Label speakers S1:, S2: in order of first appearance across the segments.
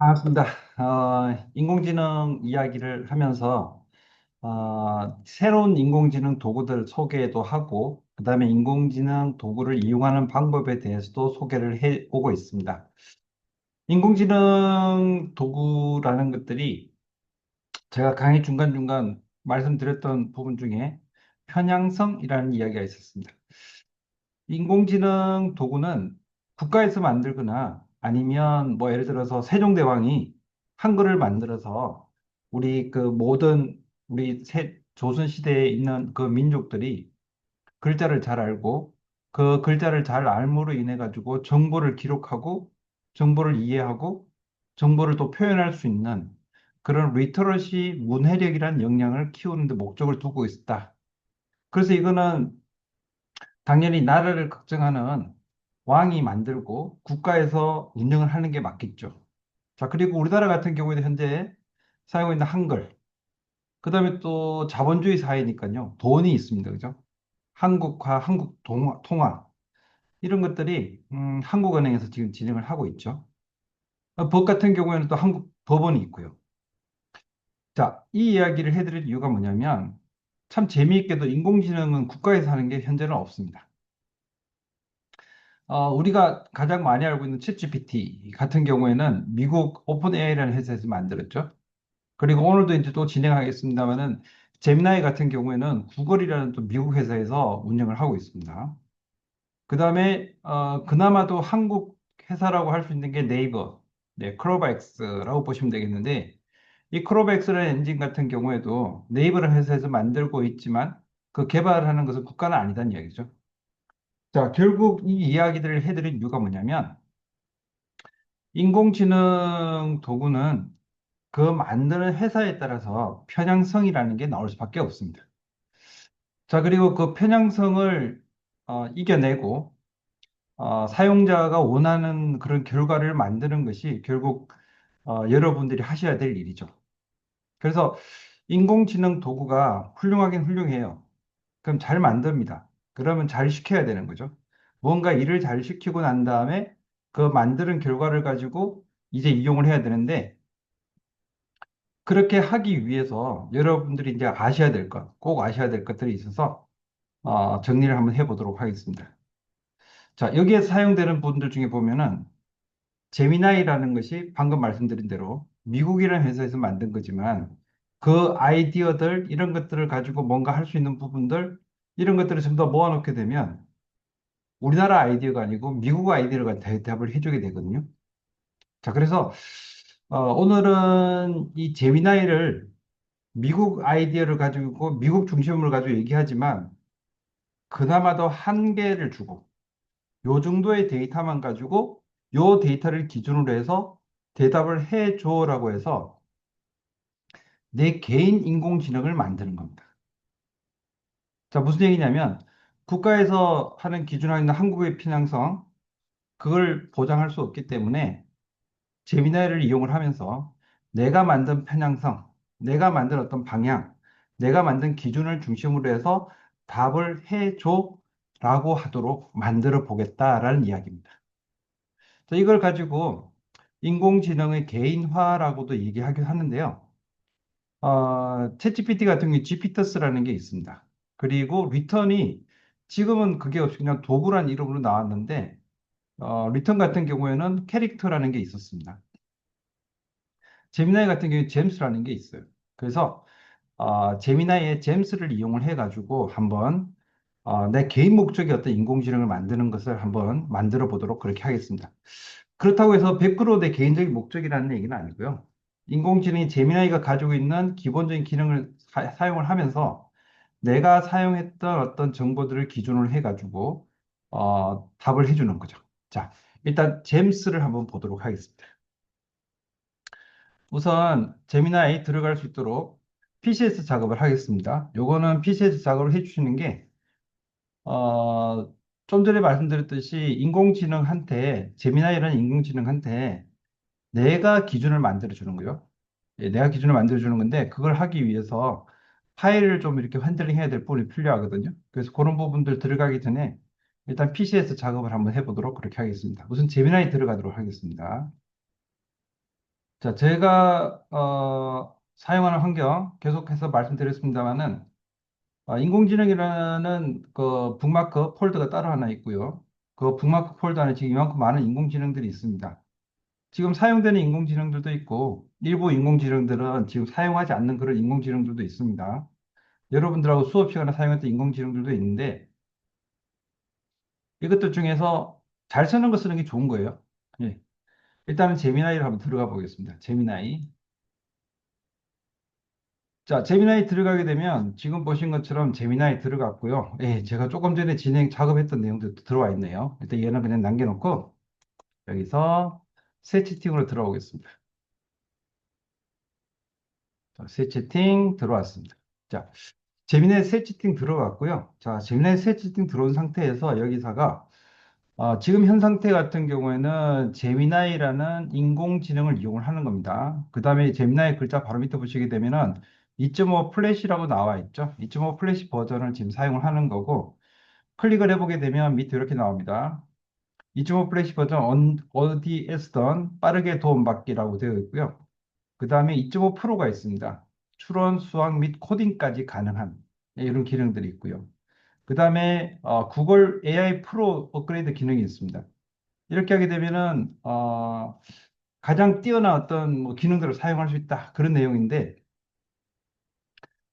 S1: 반갑습니다. 인공지능 이야기를 하면서 새로운 인공지능 도구들 소개도 하고, 그다음에 인공지능 도구를 이용하는 방법에 대해서도 소개를 해 오고 있습니다. 인공지능 도구라는 것들이 제가 강의 중간중간 말씀드렸던 부분 중에 편향성이라는 이야기가 있었습니다. 인공지능 도구는 국가에서 만들거나 아니면 뭐 예를 들어서 세종대왕이 한글을 만들어서 우리 그 모든 우리 조선 시대에 있는 그 민족들이 글자를 잘 알고 그 글자를 잘 알므로 인해 가지고 정보를 기록하고 정보를 이해하고 정보를 또 표현할 수 있는 그런 리터러시 문해력이라는 역량을 키우는 데 목적을 두고 있다. 그래서 이거는 당연히 나라를 걱정하는 왕이 만들고 국가에서 운영을 하는 게 맞겠죠. 자, 그리고 우리나라 같은 경우에는 현재 사용하고 있는 한글, 그 다음에 또 자본주의 사회니까요. 돈이 있습니다. 그죠? 한국화, 통화, 이런 것들이 한국은행에서 지금 진행을 하고 있죠. 법 같은 경우에는 또 한국 법원이 있고요. 자, 이 이야기를 해드릴 이유가 뭐냐면 참 재미있게도 인공지능은 국가에서 하는 게 현재는 없습니다. 우리가 가장 많이 알고 있는 챗GPT 같은 경우에는 미국 오픈 AI라는 회사에서 만들었죠. 그리고 오늘도 이제 또 진행하겠습니다만은 제미나이 같은 경우에는 구글이라는 또 미국 회사에서 운영을 하고 있습니다. 그 다음에 그나마도 한국 회사라고 할 수 있는 게 네이버, 네, 크로바엑스라고 보시면 되겠는데 이 크로바엑스라는 엔진 같은 경우에도 네이버라는 회사에서 만들고 있지만 그 개발하는 것은 국가는 아니다는 이야기죠. 자, 결국 이 이야기들을 해드린 이유가 뭐냐면 인공지능 도구는 그 만드는 회사에 따라서 편향성이라는 게 나올 수밖에 없습니다. 자, 그리고 그 편향성을 이겨내고 사용자가 원하는 그런 결과를 만드는 것이 결국 여러분들이 하셔야 될 일이죠. 그래서 인공지능 도구가 훌륭하긴 훌륭해요. 그럼 잘 만듭니다. 그러면 잘 시켜야 되는 거죠. 뭔가 일을 잘 시키고 난 다음에 그 만드는 결과를 가지고 이제 이용을 해야 되는데 그렇게 하기 위해서 여러분들이 이제 아셔야 될 것, 꼭 아셔야 될 것들이 있어서 정리를 한번 해보도록 하겠습니다. 자, 여기에 사용되는 분들 중에 보면은 제미나이라는 것이 방금 말씀드린 대로 미국이라는 회사에서 만든 거지만 그 아이디어들 이런 것들을 가지고 뭔가 할 수 있는 부분들 이런 것들을 전부 다 모아놓게 되면 우리나라 아이디어가 아니고 미국 아이디어가 대답을 해주게 되거든요. 자, 그래서 오늘은 이 제미나이를 미국 아이디어를 가지고 미국 중심으로 가지고 얘기하지만 그나마 더 한계를 주고 요 정도의 데이터만 가지고 요 데이터를 기준으로 해서 대답을 해줘라고 해서 내 개인 인공지능을 만드는 겁니다. 자, 무슨 얘기냐면 국가에서 하는 기준하고 있는 한국의 편향성 그걸 보장할 수 없기 때문에 제미나이를 이용을 하면서 내가 만든 편향성, 내가 만든 어떤 방향, 내가 만든 기준을 중심으로 해서 답을 해줘라고 하도록 만들어 보겠다라는 이야기입니다. 자, 이걸 가지고 인공지능의 개인화라고도 얘기하기도 하는데요. 챗GPT 같은 경우에 GPT스라는 게 있습니다. 그리고 리턴이 지금은 그게 없이 그냥 도구란 이름으로 나왔는데 리턴 같은 경우에는 캐릭터라는 게 있었습니다. 제미나이 같은 경우에 잼스라는 게 있어요. 그래서 제미나이의 잼스를 이용을 해가지고 한번 내 개인 목적의 어떤 인공지능을 만드는 것을 한번 만들어 보도록 그렇게 하겠습니다. 그렇다고 해서 100% 내 개인적인 목적이라는 얘기는 아니고요. 인공지능이 제미나이가 가지고 있는 기본적인 기능을 사용을 하면서 내가 사용했던 어떤 정보들을 기준으로 해가지고 답을 해주는 거죠. 자, 일단 잼스를 한번 보도록 하겠습니다. 우선 제미나이 들어갈 수 있도록 PCS 작업을 하겠습니다. 요거는 PCS 작업을 해주시는 게, 어, 좀 전에 말씀드렸듯이 제미나이라는 인공지능한테 내가 기준을 만들어 주는 거요. 예, 내가 기준을 만들어 주는 건데, 그걸 하기 위해서 파일을 좀 이렇게 핸들링 해야 될 부분이 필요하거든요. 그래서 그런 부분들 들어가기 전에 일단 PCS 작업을 한번 해보도록 그렇게 하겠습니다. 우선 제미나이 들어가도록 하겠습니다. 자, 제가 사용하는 환경 계속해서 말씀드렸습니다만은 인공지능이라는 그 북마크 폴더가 따로 하나 있고요. 그 북마크 폴더 안에 지금 이만큼 많은 인공지능들이 있습니다. 지금 사용되는 인공지능들도 있고 일부 인공지능들은 지금 사용하지 않는 그런 인공지능들도 있습니다. 여러분들하고 수업 시간에 사용했던 인공지능들도 있는데 이것들 중에서 잘 쓰는 거 쓰는 게 좋은 거예요. 예. 일단은 제미나이를 한번 들어가 보겠습니다. 제미나이. 자, 제미나이 들어가게 되면 지금 보신 것처럼 제미나이 들어갔고요. 예, 제가 조금 전에 진행 작업했던 내용도 들어와 있네요. 일단 얘는 그냥 남겨놓고 여기서 새 채팅으로 들어오겠습니다. 자, 새 채팅 들어왔습니다. 자, 제미나이 새 채팅 들어갔고요. 자, 제미나이 새 채팅 들어온 상태에서 여기서가 지금 현 상태 같은 경우에는 제미나이라는 인공지능을 이용을 하는 겁니다. 그 다음에 제미나이 글자 바로 밑에 보시게 되면은 2.5 플래시라고 나와 있죠. 2.5 플래시 버전을 지금 사용을 하는 거고, 클릭을 해보게 되면 밑에 이렇게 나옵니다. 2.5 플래시 버전 어디에 쓰던 빠르게 도움받기라고 되어 있고요. 그 다음에 2.5 프로가 있습니다. 추론, 수학 및 코딩까지 가능한 이런 기능들이 있고요. 그 다음에 구글 AI 프로 업그레이드 기능이 있습니다. 이렇게 하게 되면은 가장 뛰어난 어떤 뭐 기능들을 사용할 수 있다 그런 내용인데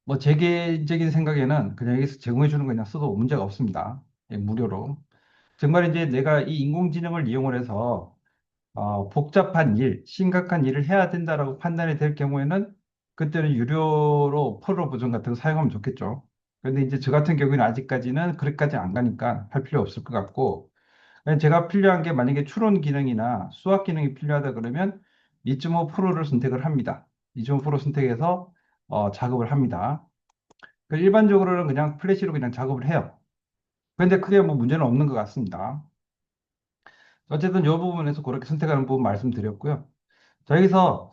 S1: 뭐 제 개인적인 생각에는 그냥 여기서 제공해 주는 거 그냥 써도 문제가 없습니다. 예, 무료로. 정말 이제 내가 이 인공지능을 이용을 해서 복잡한 일, 심각한 일을 해야 된다라고 판단이 될 경우에는 그때는 유료로 프로 버전 같은 거 사용하면 좋겠죠. 그런데 이제 저 같은 경우에는 아직까지는 그렇게까지 안 가니까 할 필요 없을 것 같고 제가 필요한 게 만약에 추론 기능이나 수학 기능이 필요하다 그러면 2.5%를 선택을 합니다. 2.5% 선택해서 작업을 합니다. 일반적으로는 그냥 플래시로 그냥 작업을 해요. 그런데 크게 뭐 문제는 없는 것 같습니다. 어쨌든 이 부분에서 그렇게 선택하는 부분 말씀드렸고요. 자, 여기서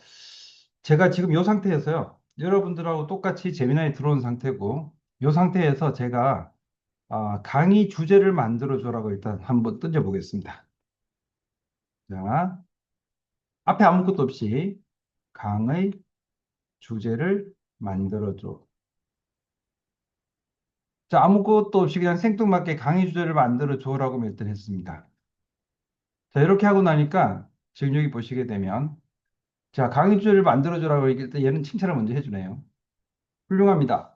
S1: 제가 지금 이 상태에서요. 여러분들하고 똑같이 재미나이 들어온 상태고 이 상태에서 제가 강의 주제를 만들어줘라고 일단 한번 던져보겠습니다. 자, 앞에 아무것도 없이 강의 주제를 만들어줘. 자, 아무것도 없이 그냥 생뚱맞게 강의 주제를 만들어줘라고 일단 했습니다. 자, 이렇게 하고 나니까 지금 여기 보시게 되면 자, 강의 주제를 만들어줘라고 얘기할 때 얘는 칭찬을 먼저 해주네요. 훌륭합니다.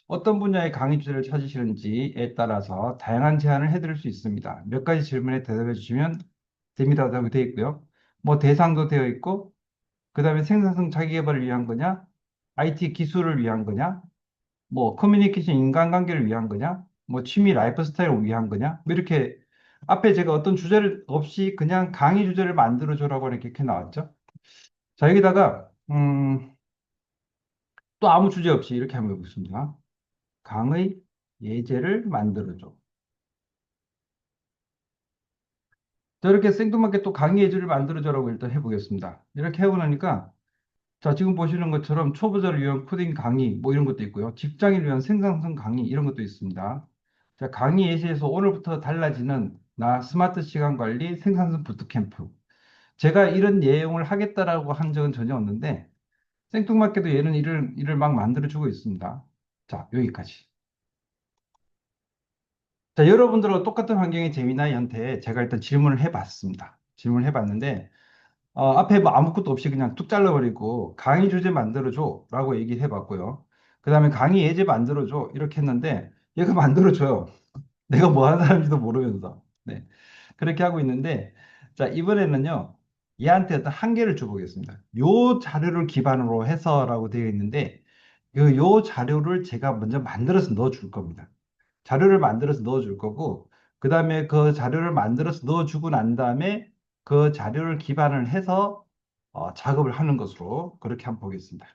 S1: 어떤 분야의 강의 주제를 찾으시는지에 따라서 다양한 제안을 해드릴 수 있습니다. 몇 가지 질문에 대답해 주시면 됩니다라고 되어 있고요. 뭐 대상도 되어 있고, 그 다음에 생산성 자기계발을 위한 거냐, IT 기술을 위한 거냐, 뭐 커뮤니케이션 인간관계를 위한 거냐, 뭐 취미 라이프 스타일을 위한 거냐, 뭐 이렇게 앞에 제가 어떤 주제를 없이 그냥 강의 주제를 만들어줘라고 이렇게 나왔죠. 자, 여기다가, 또 아무 주제 없이 이렇게 한번 해보겠습니다. 강의 예제를 만들어줘. 저렇게 생뚱맞게 또 강의 예제를 만들어줘라고 일단 해보겠습니다. 이렇게 해보고 나니까, 자, 지금 보시는 것처럼 초보자를 위한 코딩 강의, 뭐 이런 것도 있고요. 직장인을 위한 생산성 강의, 이런 것도 있습니다. 자, 강의 예시에서 오늘부터 달라지는 나 스마트 시간 관리 생산성 부트캠프. 제가 이런 내용을 하겠다라고 한 적은 전혀 없는데, 생뚱맞게도 얘는 일을 막 만들어주고 있습니다. 자, 여기까지. 자, 여러분들과 똑같은 환경의 제미나이한테 제가 일단 질문을 해봤습니다. 질문을 해봤는데, 앞에 뭐 아무것도 없이 그냥 뚝 잘라버리고 강의 주제 만들어줘 라고 얘기를 해봤고요. 그 다음에 강의 예제 만들어줘 이렇게 했는데 얘가 만들어줘요. 내가 뭐 하는 사람인지도 모르면서. 네. 그렇게 하고 있는데 자, 이번에는요. 얘한테 어떤 한계를 줘보겠습니다. 요 자료를 기반으로 해서라고 되어 있는데 요 자료를 제가 먼저 만들어서 넣어줄 겁니다. 자료를 만들어서 넣어줄 거고, 그 다음에 그 자료를 만들어서 넣어주고 난 다음에 그 자료를 기반을 해서 작업을 하는 것으로 그렇게 한번 보겠습니다.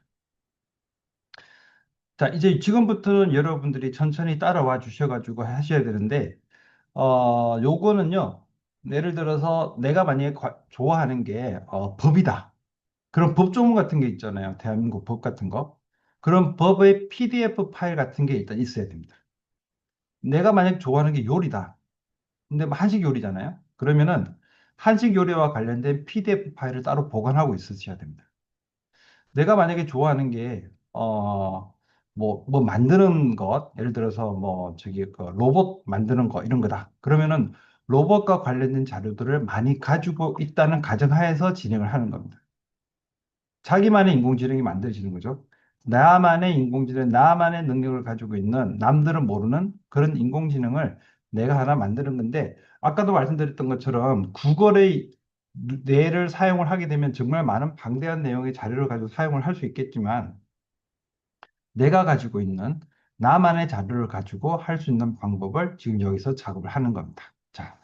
S1: 자, 이제 지금부터는 여러분들이 천천히 따라와 주셔가지고 하셔야 되는데, 요거는요, 예를 들어서 내가 만약에 좋아하는 게 법이다. 그런 법조문 같은 게 있잖아요. 대한민국 법 같은 거. 그런 법의 PDF 파일 같은 게 일단 있어야 됩니다. 내가 만약 좋아하는 게 요리다. 근데 뭐 한식 요리잖아요. 그러면은 한식 요리와 관련된 PDF 파일을 따로 보관하고 있으셔야 됩니다. 내가 만약에 좋아하는 게, 뭐 만드는 것, 예를 들어서 뭐, 저기, 그 로봇 만드는 거, 이런 거다. 그러면은 로봇과 관련된 자료들을 많이 가지고 있다는 가정하에서 진행을 하는 겁니다. 자기만의 인공지능이 만들어지는 거죠. 나만의 인공지능, 나만의 능력을 가지고 있는 남들은 모르는 그런 인공지능을 내가 하나 만드는 건데, 아까도 말씀드렸던 것처럼 구글의 뇌를 사용을 하게 되면 정말 많은 방대한 내용의 자료를 가지고 사용을 할 수 있겠지만, 내가 가지고 있는 나만의 자료를 가지고 할 수 있는 방법을 지금 여기서 작업을 하는 겁니다. 자,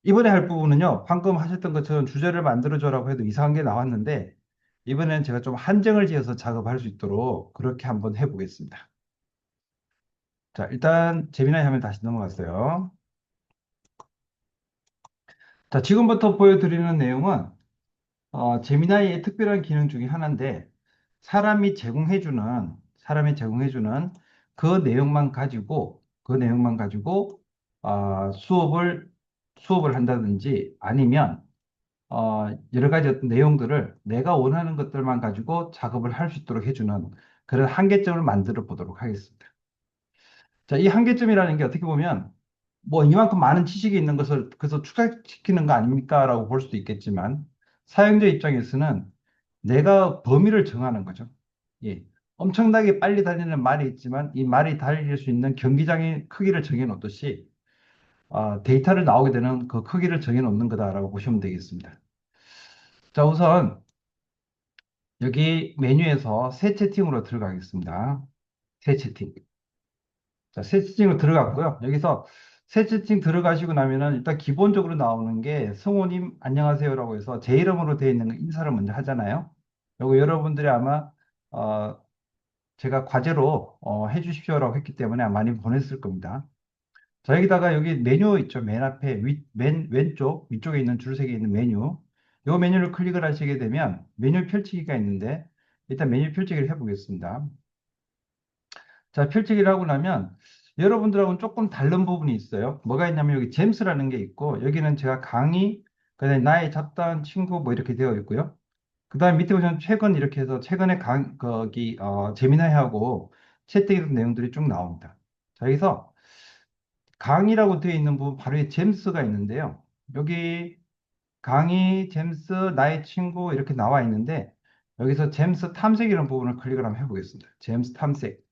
S1: 이번에 할 부분은요, 방금 하셨던 것처럼 주제를 만들어줘라고 해도 이상한 게 나왔는데, 이번에는 제가 좀 한정을 지어서 작업할 수 있도록 그렇게 한번 해보겠습니다. 자, 일단 재미나이 화면 다시 넘어갔어요. 자, 지금부터 보여드리는 내용은 제미나이의 특별한 기능 중에 하나인데, 사람이 제공해주는 그 내용만 가지고 수업을 한다든지 아니면 여러 가지 어떤 내용들을 내가 원하는 것들만 가지고 작업을 할 수 있도록 해주는 그런 한계점을 만들어 보도록 하겠습니다. 자, 이 한계점이라는 게 어떻게 보면 뭐 이만큼 많은 지식이 있는 것을 그래서 축소시키는 거 아닙니까? 라고 볼 수도 있겠지만 사용자 입장에서는 내가 범위를 정하는 거죠. 예. 엄청나게 빨리 달리는 말이 있지만 이 말이 달릴 수 있는 경기장의 크기를 정해 놓듯이 데이터를 나오게 되는 그 크기를 정해 놓는 거다라고 보시면 되겠습니다. 자, 우선 여기 메뉴에서 새 채팅으로 들어가겠습니다. 새 채팅. 자, 새 채팅으로 들어갔고요. 여기서 새 채팅 들어가시고 나면은 일단 기본적으로 나오는 게 성우님 안녕하세요라고 해서 제 이름으로 되어 있는 거 인사를 먼저 하잖아요. 요거 여러분들이 아마 어, 제가 과제로 해주십시오라고 했기 때문에 아마 많이 보냈을 겁니다. 자, 여기다가 여기 메뉴 있죠. 맨 앞에 맨 왼쪽 위쪽에 있는 줄 세 개 있는 메뉴. 요 메뉴를 클릭을 하시게 되면 메뉴 펼치기가 있는데 일단 메뉴 펼치기를 해보겠습니다. 자, 펼치기를 하고 나면 여러분들하고는 조금 다른 부분이 있어요. 뭐가 있냐면 여기 잼스라는 게 있고 여기는 제가 강의, 그다음에 나의 잡다한 친구 뭐 이렇게 되어 있고요. 그다음에 밑에 보시면 최근 이렇게 해서 최근에 거기 제미나이하고 채택했던 내용들이 쭉 나옵니다. 자, 여기서 강의라고 되어 있는 부분 바로 이 잼스가 있는데요. 여기 강의, 잼스, 나의 친구 이렇게 나와 있는데 여기서 잼스 탐색이라는 부분을 클릭을 한번 해보겠습니다. 잼스 탐색.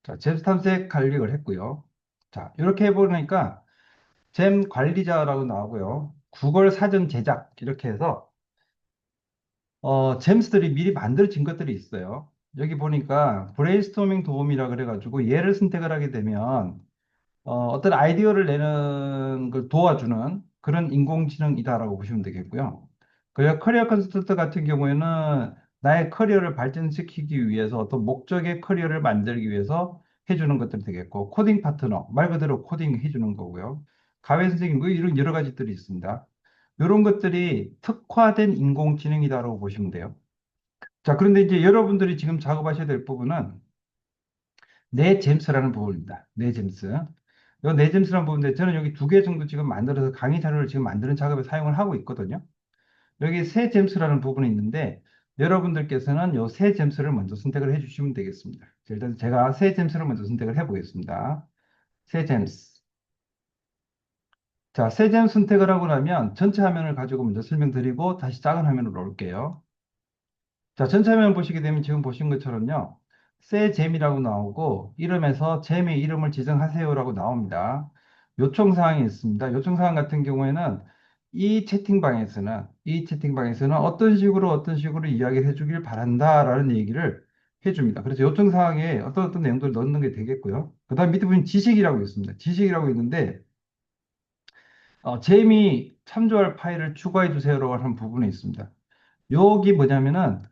S1: 자, 잼스 탐색 클릭을 했고요. 자, 이렇게 해보니까 잼 관리자라고 나오고요. 구글 사전 제작 이렇게 해서 잼스들이 미리 만들어진 것들이 있어요. 여기 보니까 브레인스토밍 도움이라 그래가지고 얘를 선택을 하게 되면 어떤 아이디어를 내는 걸 도와주는 그런 인공지능이다라고 보시면 되겠고요. 그리고 커리어 컨설턴트 같은 경우에는 나의 커리어를 발전시키기 위해서 어떤 목적의 커리어를 만들기 위해서 해주는 것들이 되겠고, 코딩 파트너, 말 그대로 코딩 해주는 거고요. 가외 선생님, 뭐 이런 여러 가지들이 있습니다. 이런 것들이 특화된 인공지능이다라고 보시면 돼요. 자, 그런데 이제 여러분들이 지금 작업하셔야 될 부분은 내 잼스라는 부분입니다. 내 잼스. 요내 잼스라는 부분인데 저는 여기 두 개 정도 지금 만들어서 강의 자료를 지금 만드는 작업에 사용을 하고 있거든요. 여기 새 잼스라는 부분이 있는데 여러분들께서는 요 새 잼스를 먼저 선택을 해주시면 되겠습니다. 자, 일단 제가 새 잼스를 먼저 선택을 해보겠습니다. 새 잼스. 자, 새 잼스 선택을 하고 나면 전체 화면을 가지고 먼저 설명드리고 다시 작은 화면으로 올게요. 자, 전체 화면 보시게 되면 지금 보신 것처럼요. 새 잼이라고 나오고 이름에서 잼의 이름을 지정하세요라고 나옵니다. 요청 사항이 있습니다. 요청 사항 같은 경우에는 이 채팅방에서는 어떤 식으로 이야기를 해주길 바란다라는 얘기를 해줍니다. 그래서 요청 사항에 어떤 내용들을 넣는 게 되겠고요. 그 다음 밑에 보면 지식이라고 있습니다. 지식이라고 있는데 잼이 참조할 파일을 추가해 주세요라고 하는 부분이 있습니다. 여기 뭐냐면은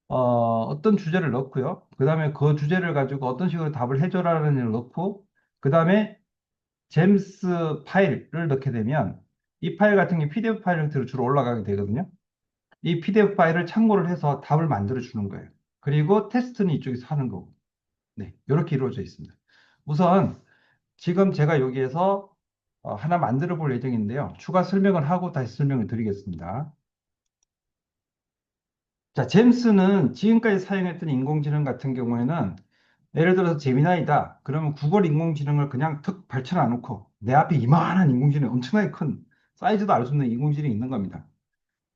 S1: 어떤 주제를 넣고요. 그 다음에 그 주제를 가지고 어떤 식으로 답을 해줘라는 걸 넣고, 그 다음에 잼스 파일을 넣게 되면 이 파일 같은 게 PDF 파일 형태로 주로 올라가게 되거든요. 이 PDF 파일을 참고를 해서 답을 만들어 주는 거예요. 그리고 테스트는 이쪽에서 하는 거고. 네, 이렇게 이루어져 있습니다. 우선 지금 제가 여기에서 하나 만들어 볼 예정인데요. 추가 설명을 하고 다시 설명을 드리겠습니다. 자, 잼스는 지금까지 사용했던 인공지능 같은 경우에는 예를 들어서 제미나이다. 그러면 구글 인공지능을 그냥 툭 발전해 놓고 내 앞에 이만한 인공지능 엄청나게 큰 사이즈도 알 수 없는 인공지능이 있는 겁니다.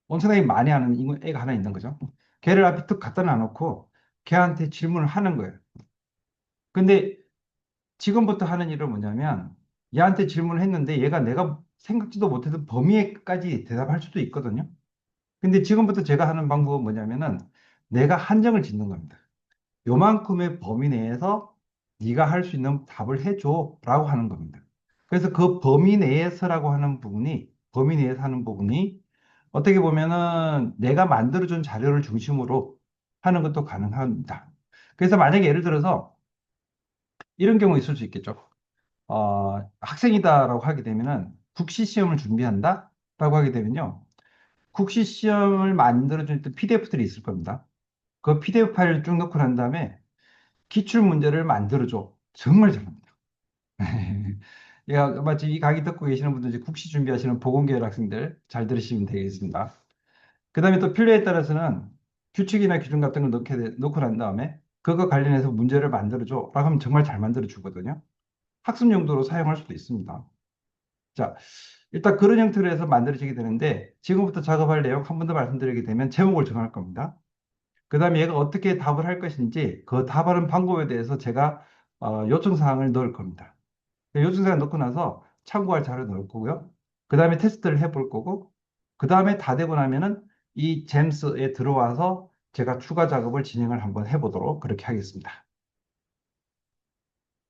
S1: 엄청나게 많이 하는 애가 하나 있는 거죠. 걔를 앞에 툭 갖다 놔놓고 걔한테 질문을 하는 거예요. 근데 지금부터 하는 일은 뭐냐면 얘한테 질문을 했는데 얘가 내가 생각지도 못했던 범위에까지 대답할 수도 있거든요. 근데 지금부터 제가 하는 방법은 뭐냐면은 내가 한정을 짓는 겁니다. 요만큼의 범위 내에서 네가 할 수 있는 답을 해줘라고 하는 겁니다. 그래서 그 범위 내에서라고 하는 부분이 범위 내에서 하는 부분이 어떻게 보면은 내가 만들어준 자료를 중심으로 하는 것도 가능합니다. 그래서 만약에 예를 들어서 이런 경우 있을 수 있겠죠. 학생이다라고 하게 되면은 국시 시험을 준비한다라고 하게 되면요. 국시 시험을 만들어줄 때 PDF들이 있을 겁니다. 그 PDF 파일을 쭉 넣고 난 다음에 기출 문제를 만들어줘. 정말 잘합니다. 야, 마치 이 강의 듣고 계시는 분들, 이제 국시 준비하시는 보건계열 학생들 잘 들으시면 되겠습니다. 그 다음에 또 필요에 따라서는 규칙이나 기준 같은 걸 넣고 난 다음에 그거 관련해서 문제를 만들어줘. 라고 하면 정말 잘 만들어 주거든요. 학습 용도로 사용할 수도 있습니다. 자, 일단 그런 형태로 해서 만들어지게 되는데 지금부터 작업할 내용 한 번 더 말씀드리게 되면 제목을 정할 겁니다. 그 다음에 얘가 어떻게 답을 할 것인지 그 답하는 방법에 대해서 제가 요청 사항을 넣을 겁니다. 요청 사항 넣고 나서 참고할 자료 넣을 거고요. 그 다음에 테스트를 해볼 거고 그 다음에 다 되고 나면은 이 잼스에 들어와서 제가 추가 작업을 진행을 한번 해보도록 그렇게 하겠습니다.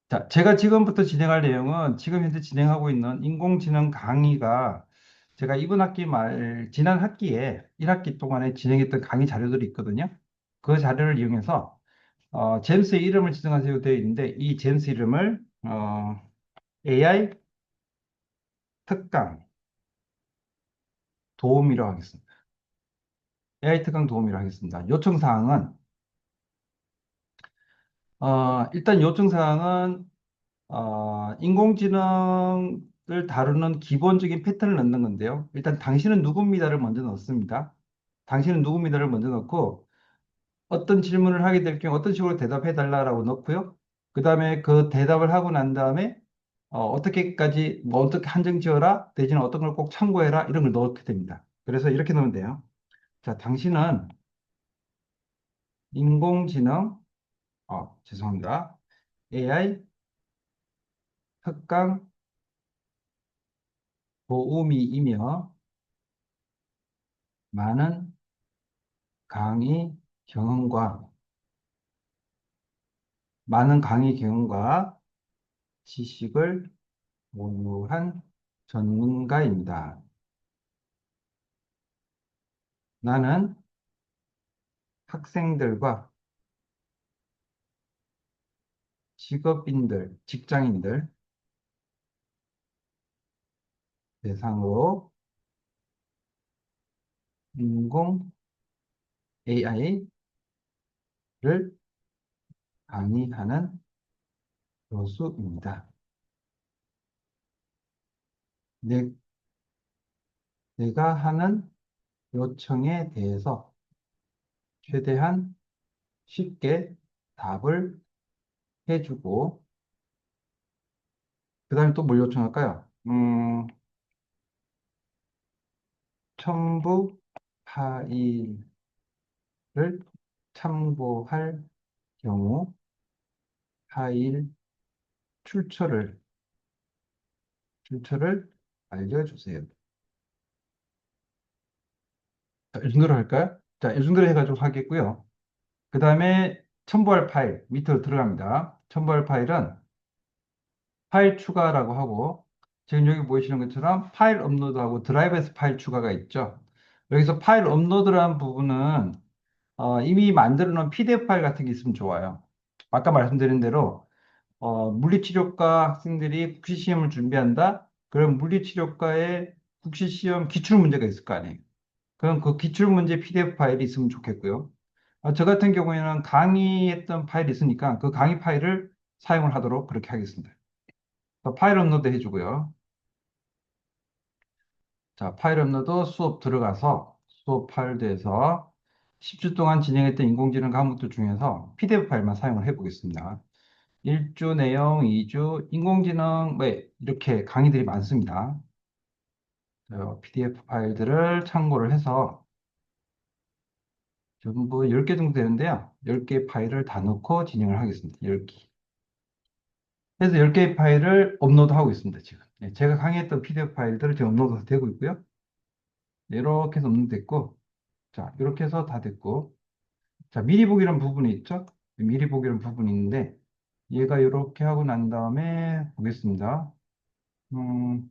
S1: 자, 제가 지금부터 진행할 내용은 지금 현재 진행하고 있는 인공지능 강의가 제가 이번 학기 지난 학기에 1학기 동안에 진행했던 강의 자료들이 있거든요. 그 자료를 이용해서 제임스의 이름을 지정하세요 되어 있는데 이 제임스 이름을 AI 특강 도우미로 하겠습니다. AI 특강 도우미로 하겠습니다. 요청 사항은 일단 요청 사항은 인공지능을 다루는 기본적인 패턴을 넣는 건데요. 일단 당신은 누굽니다를 먼저 넣습니다. 당신은 누굽니다를 먼저 넣고 어떤 질문을 하게 될 경우 어떤 식으로 대답해 달라고 넣고요. 그 다음에 그 대답을 하고 난 다음에 어떻게까지 뭐 어떻게 한정 지어라 대신에 어떤 걸 꼭 참고해라 이런 걸 넣게 됩니다. 그래서 이렇게 넣으면 돼요. 자, 당신은 인공지능 죄송합니다. AI 특강 도우미이며 많은 강의 경험과 많은 강의 경험과 지식을 보유한 전문가입니다. 나는 학생들과 직업인들, 직장인들 대상으로 인공 AI를 강의하는 교수입니다. 내, 내가 하는 요청에 대해서 최대한 쉽게 답을 해주고, 그 다음에 또 뭘 요청할까요? 첨부 파일을 참고할 경우 파일 출처를, 출처를 알려주세요. 자, 이 정도로 할까요? 자, 이 정도로 해가지고 하겠고요. 그 다음에 첨부할 파일 밑으로 들어갑니다. 첨부할 파일은 파일 추가라고 하고 지금 여기 보이시는 것처럼 파일 업로드하고 드라이브에서 파일 추가가 있죠. 여기서 파일 업로드라는 부분은 이미 만들어 놓은 PDF 파일 같은 게 있으면 좋아요. 아까 말씀드린 대로 물리치료과 학생들이 국시시험을 준비한다? 그럼 물리치료과의 국시시험 기출문제가 있을 거 아니에요. 그럼 그 기출문제 PDF 파일이 있으면 좋겠고요. 저 같은 경우에는 강의했던 파일이 있으니까 그 강의 파일을 사용을 하도록 그렇게 하겠습니다. 파일 업로드 해주고요. 자, 파일 업로드 수업 들어가서 수업 파일드에서 10주 동안 진행했던 인공지능 과목들 중에서 PDF 파일만 사용을 해보겠습니다. 1주 내용, 2주, 인공지능, 뭐, 이렇게 강의들이 많습니다. PDF 파일들을 참고를 해서 전부 10개 정도 되는데요. 10개 파일을 다 넣고 진행을 하겠습니다. 10개. 그래서 10개의 파일을 업로드하고 있습니다, 지금. 네, 제가 강의했던 PDF 파일들을 지금 업로드 되고 있고요. 네, 이렇게 해서 업로드 됐고, 자, 이렇게 해서 다 됐고, 자, 미리 보기란 부분이 있죠? 미리 보기란 부분이 있는데, 얘가 이렇게 하고 난 다음에 보겠습니다.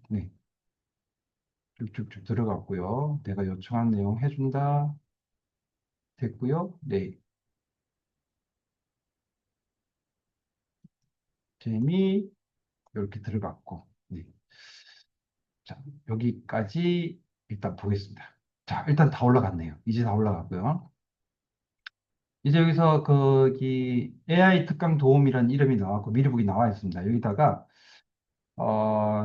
S1: 네. 쭉쭉쭉 들어갔고요. 내가 요청한 내용 해준다. 됐고요. 네. 재미, 이렇게 들어갔고. 네. 자, 여기까지 일단 보겠습니다. 자, 일단 다 올라갔네요. 이제 다 올라갔고요. 이제 여기서 거기 AI 특강 도움이라는 이름이 나왔고 미리 보기 나와 있습니다. 여기다가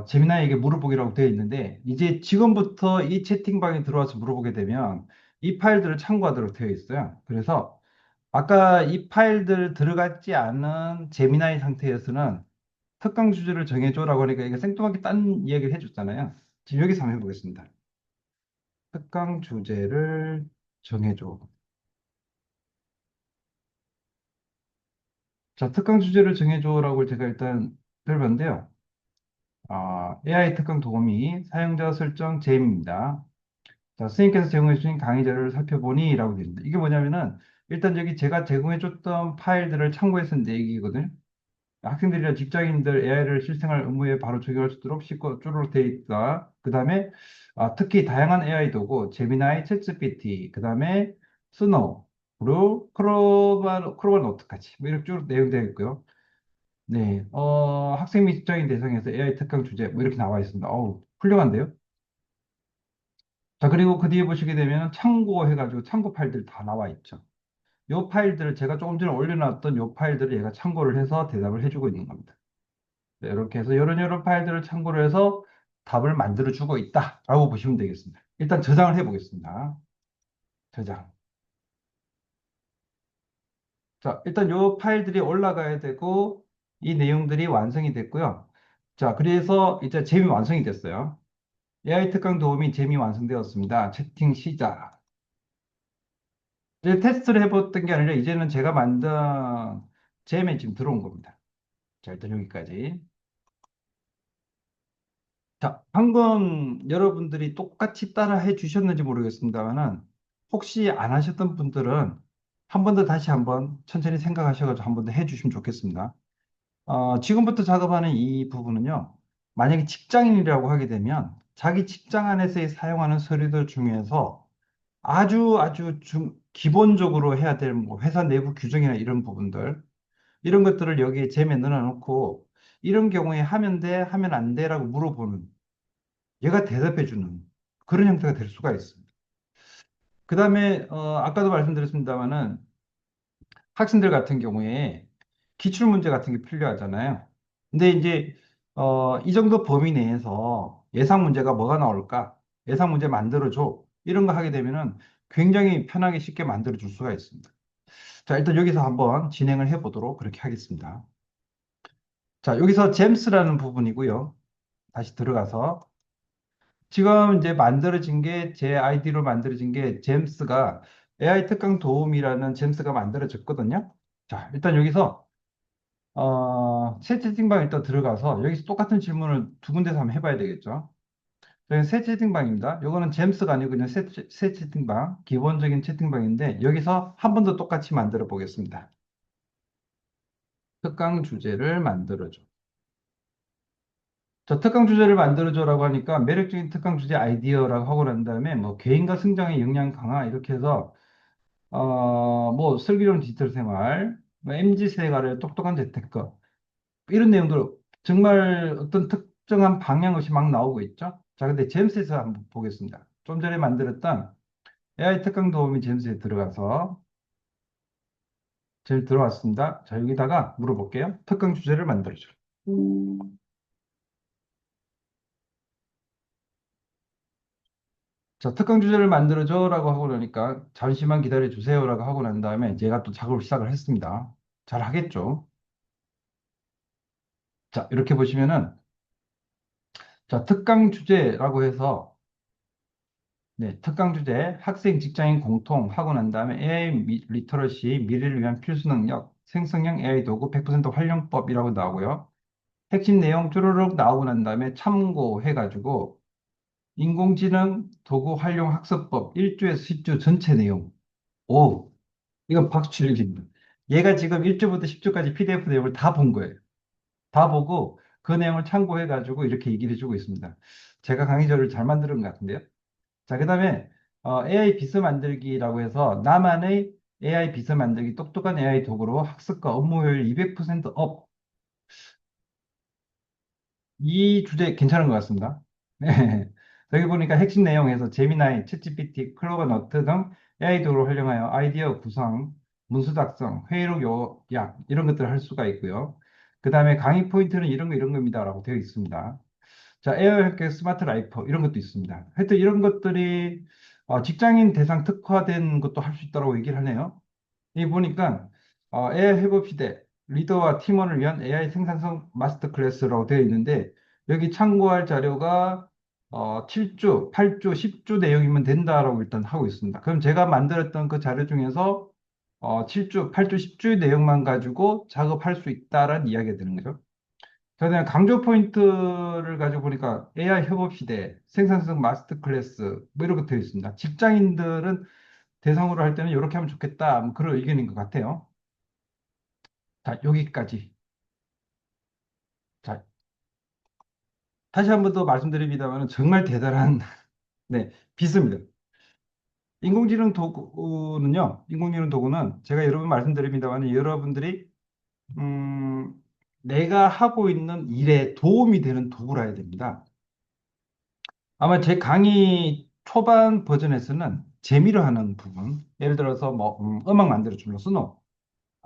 S1: 재미나에게 물어보기라고 되어 있는데 이제 지금부터 이 채팅방에 들어와서 물어보게 되면 이 파일들을 참고하도록 되어 있어요. 그래서 아까 이 파일들 들어갔지 않은 재미나이 상태에서는 특강 주제를 정해줘라고 하니까 이게 생뚱하게 딴 이야기를 해줬잖아요. 지금 여기서 한번 해보겠습니다. 특강 주제를 정해줘. 자, 특강 주제를 정해줘라고 제가 일단 들었는데요. AI 특강 도우미 사용자 설정 제임입니다. 자, 선생님께서 제공해 주신 강의 자료를 살펴보니 라고 되어 있습니다. 이게 뭐냐면은 일단 여기 제가 제공해 줬던 파일들을 참고했었는데 얘기거든요. 학생들이나 직장인들 AI를 실생활 업무에 바로 적용할 수 있도록 쉽고 쪼르륵 되어 있다. 그 다음에 특히 다양한 AI 도구, 제미나이, 챗GPT, 그 다음에 스노우, 그리고 크로바 노트까지 뭐 이렇게 쭉 내용되어 있고요. 네, 학생 및 직장인 대상에서 AI 특강 주제 뭐 이렇게 나와 있습니다. 어우, 훌륭한데요? 자, 그리고 그 뒤에 보시게 되면 참고해가지고 참고 파일들 다 나와 있죠. 요 파일들을 제가 조금 전에 올려놨던 요 파일들을 얘가 참고를 해서 대답을 해주고 있는 겁니다. 네, 이렇게 해서 이런 파일들을 참고로 해서 답을 만들어주고 있다라고 보시면 되겠습니다. 일단 저장을 해보겠습니다. 저장. 자, 일단 요 파일들이 올라가야 되고 이 내용들이 완성이 됐고요. 자, 그래서 이제 재미 완성이 됐어요. AI 특강 도우미 재미 완성되었습니다. 채팅 시작. 이제 테스트를 해봤던 게 아니라 이제는 제가 만든 잼에 지금 들어온 겁니다. 자, 일단 여기까지. 자, 방금 여러분들이 똑같이 따라 해 주셨는지 모르겠습니다만은 혹시 안 하셨던 분들은 한 번 더 다시 한번 천천히 생각하셔가지고 한 번 더 해 주시면 좋겠습니다. 지금부터 작업하는 이 부분은요, 만약에 직장인이라고 하게 되면 자기 직장 안에서 사용하는 서류들 중에서 아주 기본적으로 해야 될 뭐 회사 내부 규정이나 이런 부분들, 이런 것들을 여기에 잼에 넣어놓고 이런 경우에 하면 돼, 하면 안 돼라고 물어보는 얘가 대답해주는 그런 형태가 될 수가 있습니다. 그 다음에 아까도 말씀드렸습니다만은 학생들 같은 경우에 기출 문제 같은 게 필요하잖아요. 근데 이제 이 정도 범위 내에서 예상 문제가 뭐가 나올까? 예상 문제 만들어줘. 이런 거 하게 되면은 굉장히 편하게 쉽게 만들어 줄 수가 있습니다. 자, 일단 여기서 한번 진행을 해 보도록 그렇게 하겠습니다. 자, 여기서 잼스라는 부분이고요. 다시 들어가서 지금 이제 만들어진 게 제 아이디로 만들어진 게 잼스가 AI 특강 도움이라는 잼스가 만들어졌거든요. 자, 일단 여기서 새 채팅방 일단 들어가서 여기서 똑같은 질문을 두 군데서 한번 해봐야 되겠죠. 여기 새 채팅방입니다. 이거는 잼스가 아니고 그냥 새 채팅방, 기본적인 채팅방인데 여기서 한 번 더 똑같이 만들어 보겠습니다. 특강 주제를 만들어줘. 자, 특강 주제를 만들어줘라고 하니까 매력적인 특강 주제 아이디어라고 하고 난 다음에 뭐 개인과 성장의 역량 강화 이렇게 해서 뭐 슬기로운 디지털 생활, 뭐 MZ 세대가를 똑똑한 재테크 이런 내용들 정말 어떤 특정한 방향 없이 막 나오고 있죠. 자, 근데 잼스에서 한번 보겠습니다. 좀 전에 만들었던 AI 특강 도우미 잼스에 들어가서 잼 들어왔습니다. 자, 여기다가 물어볼게요. 특강 주제를 만들어줘. 자, 특강 주제를 만들어줘라고 하고 나니까 잠시만 기다려 주세요라고 하고 난 다음에 제가 또 작업을 시작을 했습니다. 잘 하겠죠? 자, 이렇게 보시면은 자, 특강 주제라고 해서 네, 특강 주제 학생 직장인 공통 하고 난 다음에 AI 리터러시 미래를 위한 필수 능력 생성형 AI 도구 100% 활용법이라고 나오고요. 핵심 내용 쭈루룩 나오고 난 다음에 참고해가지고 인공지능 도구 활용 학습법 1주에서 10주 전체 내용. 오, 이건 박수 칠 일입니다. 얘가 지금 1주부터 10주까지 PDF 내용을 다 본 거예요. 다 보고 그 내용을 참고해가지고 이렇게 얘기를 해주고 있습니다. 제가 강의자를 잘 만드는 것 같은데요. 자, 그 다음에 AI 비서 만들기라고 해서 나만의 AI 비서 만들기 똑똑한 AI 도구로 학습과 업무 효율 200%업. 이 주제 괜찮은 것 같습니다. 네. 여기 보니까 핵심 내용에서 제미나이, 챗GPT, 클로버 너트 등 AI 도구를 활용하여 아이디어 구성, 문서 작성, 회의록 요약 이런 것들을 할 수가 있고요. 그 다음에 강의 포인트는 이런 거 이런 겁니다라고 되어 있습니다. 자, 에어 학교 스마트 라이프 이런 것도 있습니다. 하여튼 이런 것들이 직장인 대상 특화된 것도 할 수 있다고 얘기를 하네요. 이 보니까 AI 회복 시대 리더와 팀원을 위한 AI 생산성 마스터 클래스라고 되어 있는데 여기 참고할 자료가 7주, 8주, 10주 내용이면 된다라고 일단 하고 있습니다. 그럼 제가 만들었던 그 자료 중에서 7주, 8주, 10주 내용만 가지고 작업할 수 있다라는 이야기가 되는 거죠. 저는 강조 포인트를 가지고 보니까 AI 협업 시대, 생산성 마스터 클래스 뭐 이런 거 되어 있습니다. 직장인들은 대상으로 할 때는 이렇게 하면 좋겠다. 뭐 그런 의견인 것 같아요. 자, 여기까지. 자, 다시 한 번 더 말씀드립니다만 정말 대단한 네, 비습니다. 인공지능 도구는 제가 여러 번 말씀드립니다만 여러분들이 음, 내가 하고 있는 일에 도움이 되는 도구라 해야 됩니다. 아마 제 강의 초반 버전에서는 재미로 하는 부분, 예를 들어서 뭐 음악 만들어 줄로 써놓.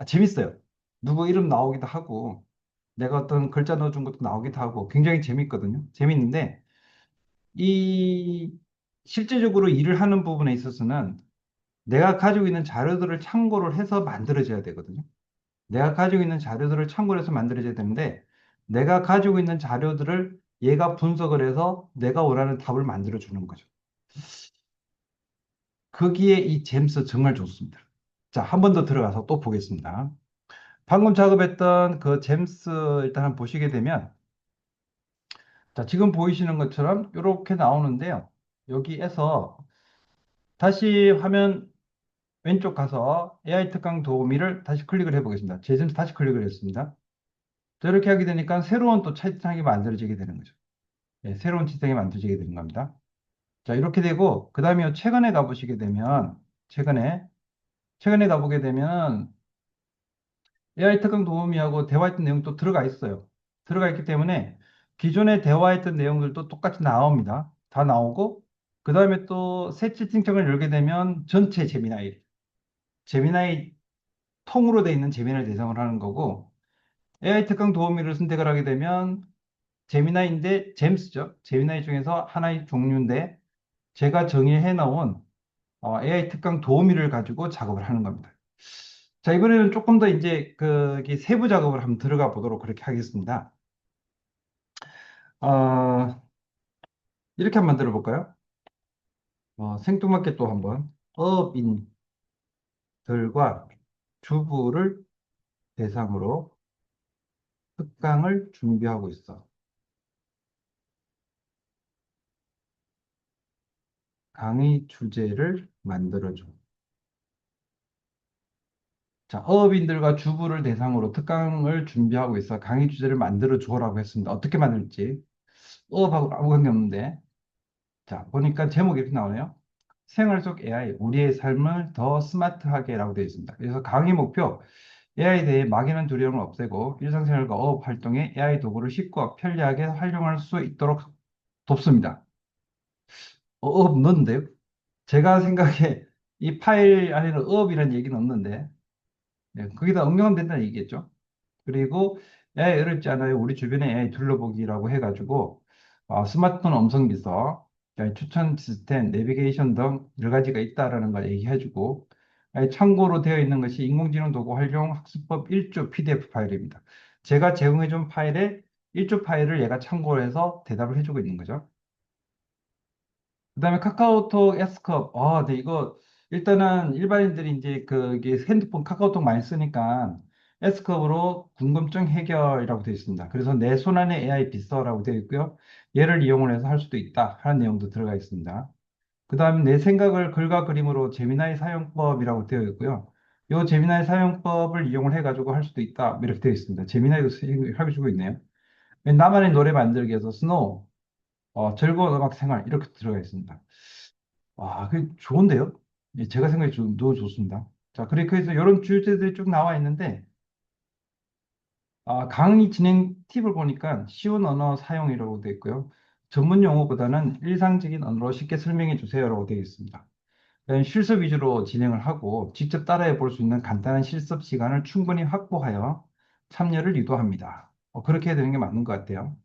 S1: 재밌어요. 누구 이름 나오기도 하고, 내가 어떤 글자 넣어준 것도 나오기도 하고, 굉장히 재밌거든요. 재밌는데, 이 실제적으로 일을 하는 부분에 있어서는 내가 가지고 있는 자료들을 참고를 해서 만들어져야 되거든요. 내가 가지고 있는 자료들을 참고를 해서 만들어져야 되는데, 내가 가지고 있는 자료들을 얘가 분석을 해서 내가 원하는 답을 만들어 주는 거죠. 거기에 이 잼스 정말 좋습니다. 자, 한 번 더 들어가서 또 보겠습니다. 방금 작업했던 그 잼스 일단 한번 보시게 되면, 자, 지금 보이시는 것처럼 이렇게 나오는데요. 여기에서 다시 화면 왼쪽 가서 AI 특강 도우미를 다시 클릭을 해보겠습니다. 제잼스 다시 클릭을 했습니다. 자, 이렇게 하게 되니까 새로운 또 채팅창이 만들어지게 되는 거죠. 네, 새로운 채팅이 만들어지게 되는 겁니다. 자, 이렇게 되고, 그 다음에 최근에 가보시게 되면, 최근에 가보게 되면, AI 특강 도우미하고 대화했던 내용도 들어가 있어요. 들어가 있기 때문에 기존에 대화했던 내용들도 똑같이 나옵니다. 다 나오고, 그 다음에 또 새 채팅창을 열게 되면 전체 제미나이 통으로 되어 있는 제미나이 대상을 하는 거고, AI 특강 도우미를 선택을 하게 되면 제미나이인데 잼스죠. 제미나이 중에서 하나의 종류인데 제가 정의해 놓은 AI 특강 도우미를 가지고 작업을 하는 겁니다. 자, 이번에는 조금 더 이제 이 세부 작업을 한번 들어가 보도록 그렇게 하겠습니다. 어, 이렇게 한번 만들어 볼까요? 생뚱맞게 또 한번 업인들과 주부를 대상으로 특강을 준비하고 있어. 강의 주제를 만들어줘. 자, 어업인들과 주부를 대상으로 특강을 준비하고 있어. 강의 주제를 만들어 줘라고 했습니다. 어떻게 만들지? 어업하고 아무 관계 없는데. 자, 보니까 제목이 이렇게 나오네요. 생활 속 AI, 우리의 삶을 더 스마트하게라고 되어 있습니다. 그래서 강의 목표, AI에 대해 막연한 두려움을 없애고 일상생활과 어업 활동에 AI 도구를 쉽고 편리하게 활용할 수 있도록 돕습니다. 어업 넣는데요? 제가 생각에 이 파일 안에는 어업이라는 얘기는 없는데, 네, 거기다 응용하면 된다는 얘기겠죠. 그리고 AI 어렵지 않아요. 우리 주변에 AI 둘러보기라고 해가지고, 스마트폰 음성 비서, 자, 추천 시스템, 내비게이션 등 여러 가지가 있다라는 걸 얘기해주고, 참고로 되어 있는 것이 인공지능 도구 활용 학습법 1조 PDF 파일입니다. 제가 제공해준 파일에 1조 파일을 얘가 참고를 해서 대답을 해주고 있는 거죠. 그다음에 카카오톡 S컵. 네, 이거 일단은 일반인들이 이제 이게 핸드폰 카카오톡 많이 쓰니까 S컵으로 궁금증 해결이라고 되어 있습니다. 그래서 내 손안의 AI 비서라고 되어 있고요. 얘를 이용을 해서 할 수도 있다 하는 내용도 들어가 있습니다. 그다음에 내 생각을 글과 그림으로 재미나이 사용법이라고 되어 있고요. 이 재미나이 사용법을 이용을 해가지고 할 수도 있다 이렇게 되어 있습니다. 재미나이도 해주고 있네요. 나만의 노래 만들기 위해서 스노우, 즐거운 음악 생활 이렇게 들어가 있습니다. 그 좋은데요? 예, 제가 생각해 도 좋습니다. 자, 그리고 해서 이런 주제들이 쭉 나와 있는데, 강의 진행 팁을 보니까 쉬운 언어 사용이라고 되어 있고요. 전문 용어보다는 일상적인 언어로 쉽게 설명해 주세요라고 되어 있습니다. 실습 위주로 진행을 하고 직접 따라해 볼 수 있는 간단한 실습 시간을 충분히 확보하여 참여를 유도합니다. 그렇게 해야 되는 게 맞는 것 같아요.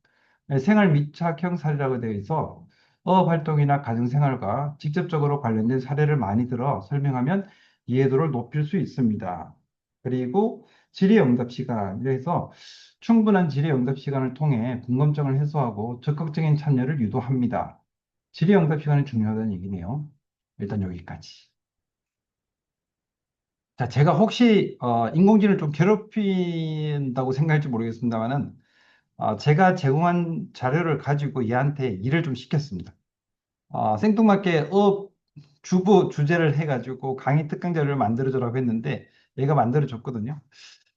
S1: 생활 밀착형 사례라고 되어 있어 어업 활동이나 가정생활과 직접적으로 관련된 사례를 많이 들어 설명하면 이해도를 높일 수 있습니다. 그리고 질의응답 시간, 이래서 충분한 질의응답 시간을 통해 궁금증을 해소하고 적극적인 참여를 유도합니다. 질의응답 시간이 중요하다는 얘기네요. 일단 여기까지. 자, 제가 혹시 인공지능을 좀 괴롭힌다고 생각할지 모르겠습니다만은 제가 제공한 자료를 가지고 얘한테 일을 좀 시켰습니다. 생뚱맞게 주부 주제를 해가지고 강의 특강 자료를 만들어주라고 했는데 얘가 만들어줬거든요.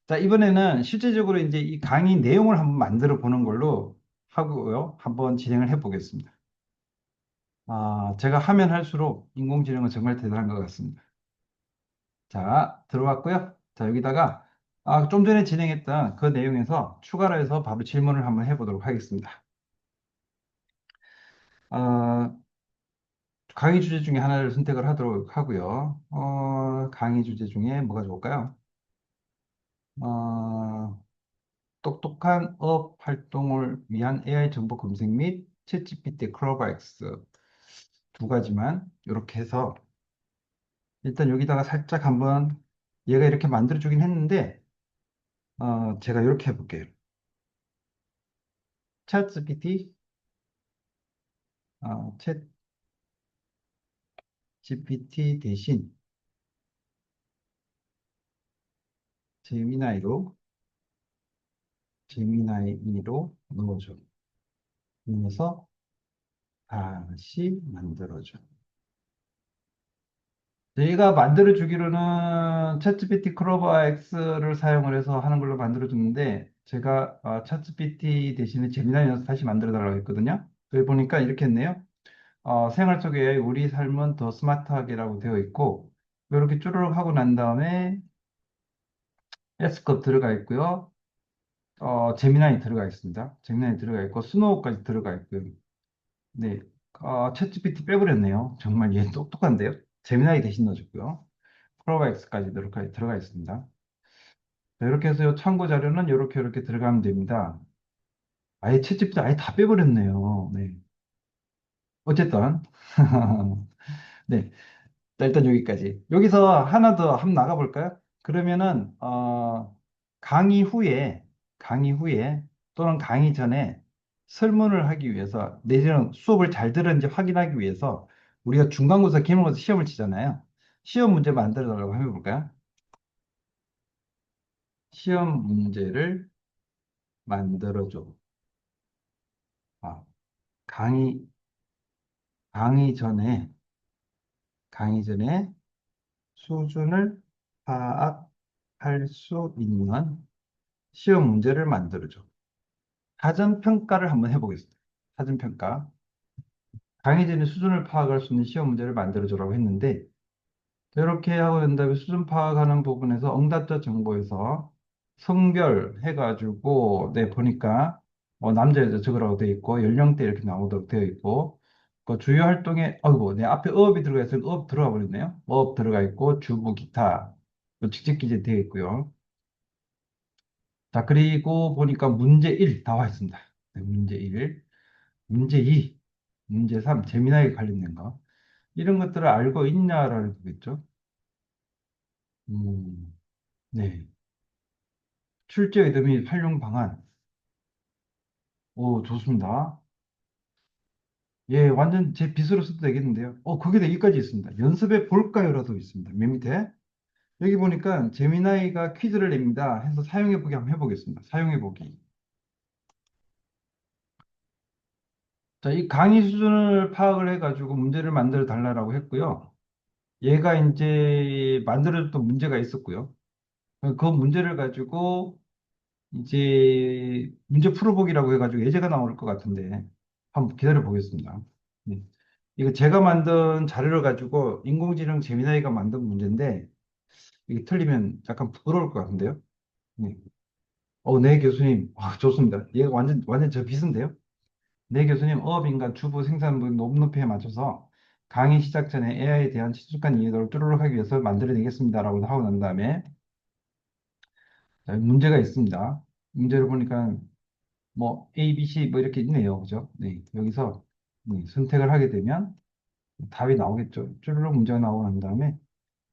S1: 자, 이번에는 실제적으로 이제 이 강의 내용을 한번 만들어 보는 걸로 하고요. 한번 진행을 해 보겠습니다. 제가 하면 할수록 인공지능은 정말 대단한 것 같습니다. 자, 들어왔고요. 자, 여기다가 좀 전에 진행했던 그 내용에서 추가로 해서 바로 질문을 한번 해보도록 하겠습니다. 어, 강의 주제 중에 하나를 선택을 하도록 하고요. 강의 주제 중에 뭐가 좋을까요? 어, 똑똑한 업 활동을 위한 AI 정보 검색 및 챗GPT 클로버X 두 가지만 이렇게 해서 일단 여기다가 살짝 한번 얘가 이렇게 만들어주긴 했는데 제가 이렇게 해볼게요. 챗GPT 챗 GPT 대신 제미나이로 제미나이로 넣어줘. 넣어서 다시 만들어줘. 저희가 만들어주기로는 챗GPT 클로버 X를 사용을 해서 하는 걸로 만들어줬는데 제가 챗GPT 대신에 제미나이 넣어서 다시 만들어 달라고 했거든요. 그래 보니까 이렇게 했네요. 생활 속에 우리 삶은 더 스마트하게라고 되어 있고 이렇게 쭈르륵 하고 난 다음에 S컵 들어가 있고요. 제미나이 들어가 있습니다. 제미나이 들어가 있고 스노우까지 들어가 있고요. 네, 챗GPT 빼버렸네요. 정말 얘 똑똑한데요. 제미나이 대신 넣어줬고요. 프로바엑스까지 이렇게 들어가 있습니다. 자, 이렇게 해서 요 참고 자료는 이렇게 들어가면 됩니다. 아예 챗GPT 아예 다 빼버렸네요. 네. 어쨌든 네. 자, 일단 여기까지. 여기서 하나 더 한번 나가볼까요? 그러면은 강의 후에 또는 강의 전에 설문을 하기 위해서 내지는 수업을 잘 들었는지 확인하기 위해서 우리가 중간고사, 기말고사 시험을 치잖아요. 시험 문제 만들어 달라고 한번 해볼까요? 시험 문제를 만들어줘. 아, 강의 강의 전에 강의 전에 수준을 파악할 수 있는 시험 문제를 만들어줘. 사전 평가를 한번 해보겠습니다. 사전 평가. 강의 전에 수준을 파악할 수 있는 시험 문제를 만들어주라고 했는데, 이렇게 하고 난 다음에 수준 파악하는 부분에서 응답자 정보에서 성별 해가지고, 네, 보니까, 남자, 여자 적으라고 되어 있고, 연령대 이렇게 나오도록 되어 있고, 그 주요 활동에, 아이고, 네, 앞에 어업이 들어가 있어요. 어업 들어가 버렸네요. 어업 들어가 있고, 주부, 기타, 직접 기재 되어 있고요. 자, 그리고 보니까 문제 1 나와 있습니다. 네, 문제 1. 문제 2. 문제 3, 재미나게 관련된 거. 이런 것들을 알고 있냐라는 거겠죠. 음, 네. 출제 의도 및 활용 방안. 오, 좋습니다. 예, 완전 제 빗으로 써도 되겠는데요. 거기다 여기까지 있습니다. 연습해 볼까요라도 있습니다. 맨 밑에. 여기 보니까 재미나이가 퀴즈를 냅니다. 해서 사용해 보기 한번 해보겠습니다. 사용해 보기. 자, 이 강의 수준을 파악을 해가지고 문제를 만들어 달라고 했고요. 얘가 이제 만들어줬던 문제가 있었고요. 그 문제를 가지고 이제 문제 풀어보기라고 해가지고 예제가 나올 것 같은데 한번 기다려 보겠습니다. 네. 이거 제가 만든 자료를 가지고 인공지능 재미나이가 만든 문제인데 이게 틀리면 약간 부끄러울 것 같은데요. 네. 네, 교수님. 좋습니다. 얘가 완전 저 비슷인데요. 네, 교수님. 어업인간 주부 생산부 높이에 맞춰서 강의 시작 전에 AI에 대한 친숙한 이해도를 뚜루룩 하기 위해서 만들어내겠습니다라고 하고 난 다음에 자, 문제가 있습니다. 문제를 보니까 뭐 A, B, C 뭐 이렇게 있네요. 그죠? 네, 여기서 선택을 하게 되면 답이 나오겠죠. 쭈루룩 문제가 나오고 난 다음에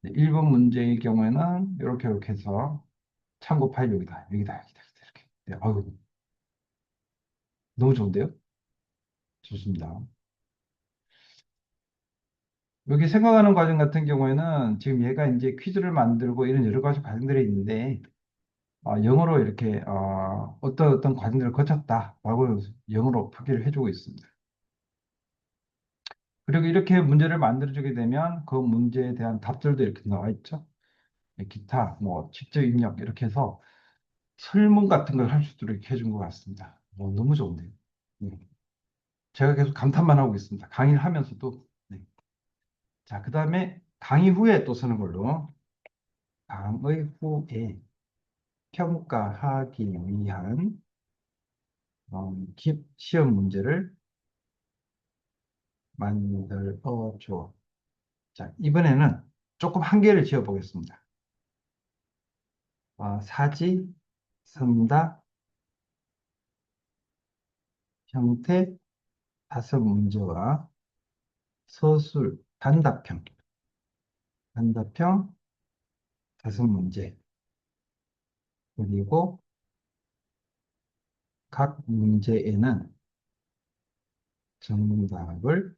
S1: 네, 1번 문제의 경우에는 이렇게 해서 참고 파일 여기다 이렇게. 네, 아유, 너무 좋은데요? 좋습니다. 여기 생각하는 과정 같은 경우에는 지금 얘가 이제 퀴즈를 만들고 이런 여러 가지 과정들이 있는데 영어로 이렇게 어떤 과정들을 거쳤다라고 영어로 표기를 해주고 있습니다. 그리고 이렇게 문제를 만들어주게 되면 그 문제에 대한 답들도 이렇게 나와 있죠. 기타, 뭐 직접 입력 이렇게 해서 설문 같은 걸 할 수 있도록 해준 것 같습니다. 너무 좋은데요. 네. 제가 계속 감탄만 하고 있습니다. 강의를 하면서도. 네. 자, 그 다음에 강의 후에 또 쓰는 걸로 강의 후에 평가하기 위한 시험 문제를 만들어줘. 자, 이번에는 조금 한계를 지어 보겠습니다. 사지, 선다, 형태, 다섯 문제와 서술, 단답형, 다섯 문제, 그리고 각 문제에는 정답을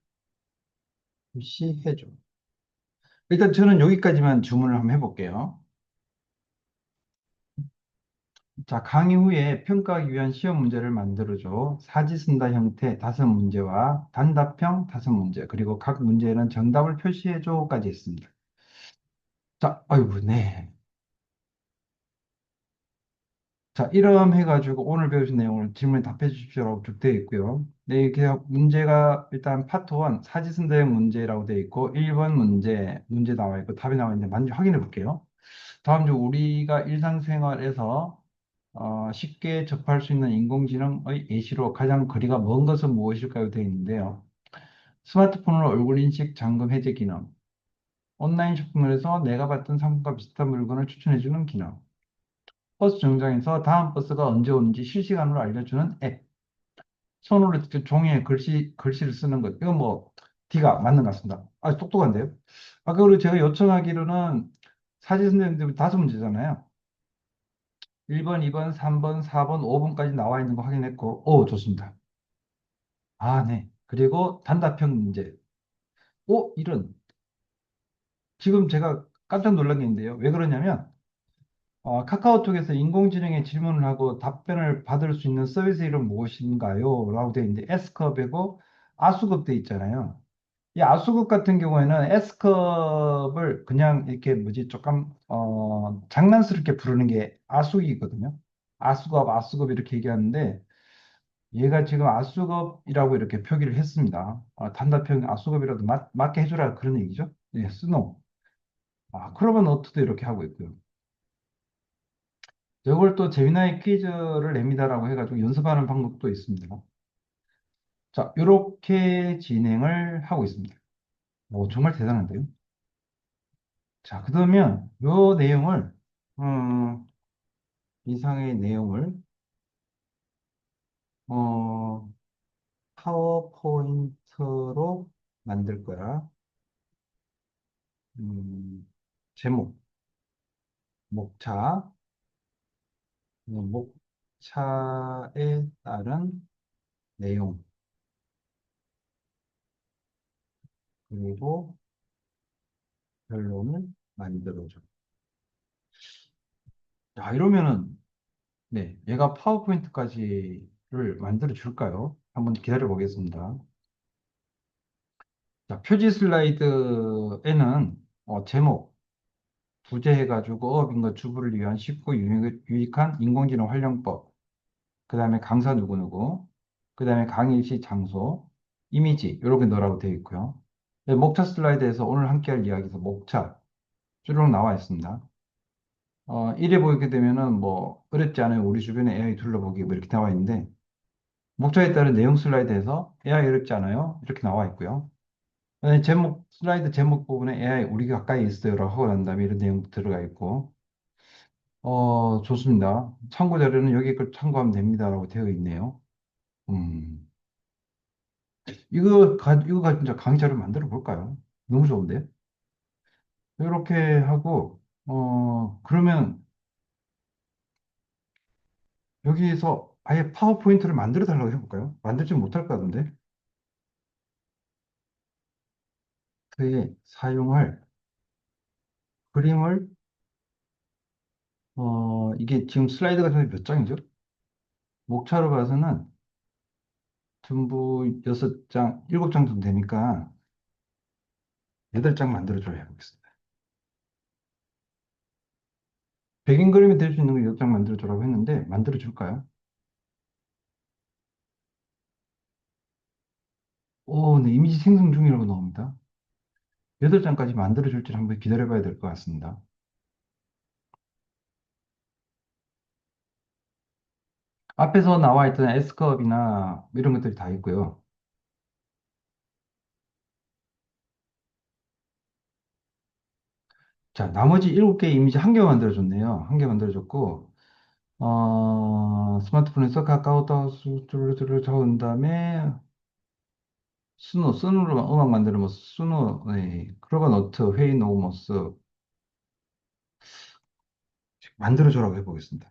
S1: 표시해줘. 일단 저는 여기까지만 주문을 한번 해볼게요. 자, 강의 후에 평가하기 위한 시험 문제를 만들어줘. 사지선다 형태 다섯 문제와 단답형 다섯 문제, 그리고 각 문제에는 정답을 표시해줘까지 있습니다. 자, 아이고, 네. 자, 이럼 해가지고 오늘 배우신 내용을 질문에 답해 주십시오라고 쭉 되어 있고요. 네, 이렇게 문제가 일단 파트 1 사지선다형 문제라고 되어 있고 1번 문제 나와 있고 답이 나와 있는데 먼저 확인해 볼게요. 다음 주 우리가 일상생활에서 쉽게 접할 수 있는 인공지능의 예시로 가장 거리가 먼 것은 무엇일까요? 되어 있는데요. 스마트폰으로 얼굴 인식 잠금 해제 기능, 온라인 쇼핑을 해서 내가 봤던 상품과 비슷한 물건을 추천해주는 기능, 버스 정류장에서 다음 버스가 언제 오는지 실시간으로 알려주는 앱, 손으로 직접 종이에 글씨를 쓰는 것. 이건 뭐, D가 맞는 것 같습니다. 똑똑한데요? 그리고 제가 요청하기로는 사진 선생님들 다섯 문제잖아요. 1번, 2번, 3번, 4번, 5번까지 나와 있는 거 확인했고, 좋습니다. 네. 그리고 단답형 문제. 이런. 지금 제가 깜짝 놀란 게 있는데요. 왜 그러냐면, 카카오톡에서 인공지능에 질문을 하고 답변을 받을 수 있는 서비스 이름 무엇인가요? 라고 되어 있는데, S컵이고 아수급 돼 있잖아요. 이 아수급 같은 경우에는 S컵을 그냥 이렇게 뭐지, 조금, 장난스럽게 부르는 게 아수기거든요. 아수급 이렇게 얘기하는데, 얘가 지금 아수급이라고 이렇게 표기를 했습니다. 단답형 아수급이라도 맞게 해주라 그런 얘기죠. 예, 스노. 그러면 어투도 이렇게 하고 있고요. 이걸 또 재미나의 퀴즈를 냅니다라고 해가지고 연습하는 방법도 있습니다. 자, 이렇게 진행을 하고 있습니다. 정말 대단한데요. 자, 그러면 요 내용을, 이상의 내용을, 어, 파워포인트 텍스트로 만들 거야. 음, 제목, 목차, 목차에 따른 내용, 그리고 결론을 만들어줘. 자, 이러면은, 네, 얘가 파워포인트까지를 만들어 줄까요? 한번 기다려 보겠습니다. 자, 표지 슬라이드에는 제목, 부제 해가지고 어업인과 주부를 위한 쉽고 유익한 인공지능 활용법, 그 다음에 강사 누구누구, 그 다음에 강의 시 장소, 이미지, 이렇게 넣으라고 되어 있고요. 네, 목차 슬라이드에서 오늘 함께할 이야기에서 목차 쭈르륵 나와 있습니다. 이래 보이게 되면은 뭐 어렵지 않아요. 우리 주변에 AI 둘러보기 뭐 이렇게 나와 있는데 목차에 따른 내용 슬라이드에서 AI 어렵지 않아요. 이렇게 나와 있고요. 제목 슬라이드 제목 부분에 AI 우리 가까이 있어요라고 하고 난 다음에 이런 내용도 들어가 있고 좋습니다. 참고 자료는 여기 걸 참고하면 됩니다라고 되어 있네요. 음. 이거 진짜 강의 자료 만들어 볼까요? 너무 좋은데? 이렇게 하고, 그러면 여기서 아예 파워포인트를 만들어 달라고 해볼까요? 만들지 못할 것 같은데? 그에 사용할 그림을, 이게 지금 슬라이드가 몇 장이죠? 목차로 봐서는 전부 6장, 7장 정도 되니까 8장 만들어줘야 해보겠습니다. 백인 그림이 될 수 있는 거 8장 만들어주라고 했는데, 만들어줄까요? 네, 이미지 생성 중이라고 나옵니다. 8장까지 만들어줄지 한번 기다려봐야 될 것 같습니다. 앞에서 나와 있던 S컵이나 이런 것들이 다 있고요. 자, 나머지 7개 이미지 한 개 만들어줬네요. 한 개 만들어줬고, 스마트폰에서 카카오톡 뚜루뚜루 적은 다음에, 순으로 음악 만드는 뭐, 네, 크로바노트, 회의 노모스 만들어줘라고 해보겠습니다.